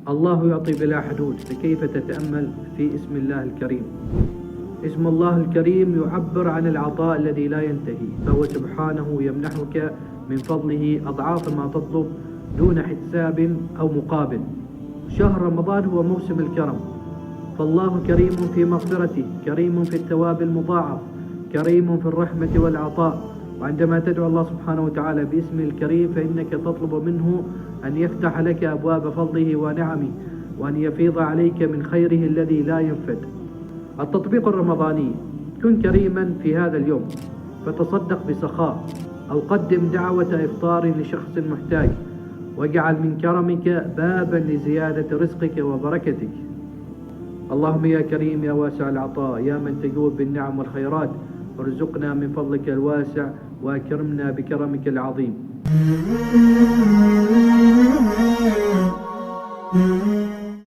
الله يعطي بلا حدود، فكيف تتأمل في اسم الله الكريم؟ اسم الله الكريم يعبر عن العطاء الذي لا ينتهي، فهو سبحانه يمنحك من فضله أضعاف ما تطلب دون حساب أو مقابل. شهر رمضان هو موسم الكرم، فالله كريم في مغفرته، كريم في الثواب المضاعف، كريم في الرحمة والعطاء. وعندما تدعو الله سبحانه وتعالى باسمه الكريم فإنك تطلب منه أن يفتح لك أبواب فضله ونعمه، وأن يفيض عليك من خيره الذي لا ينفد. التطبيق الرمضاني: كن كريما في هذا اليوم، فتصدق بسخاء، أو قدم دعوة إفطار لشخص محتاج، واجعل من كرمك بابا لزيادة رزقك وبركتك. اللهم يا كريم يا واسع العطاء، يا من تجود بالنعم والخيرات، ارزقنا من فضلك الواسع وأكرمنا بكرمك العظيم.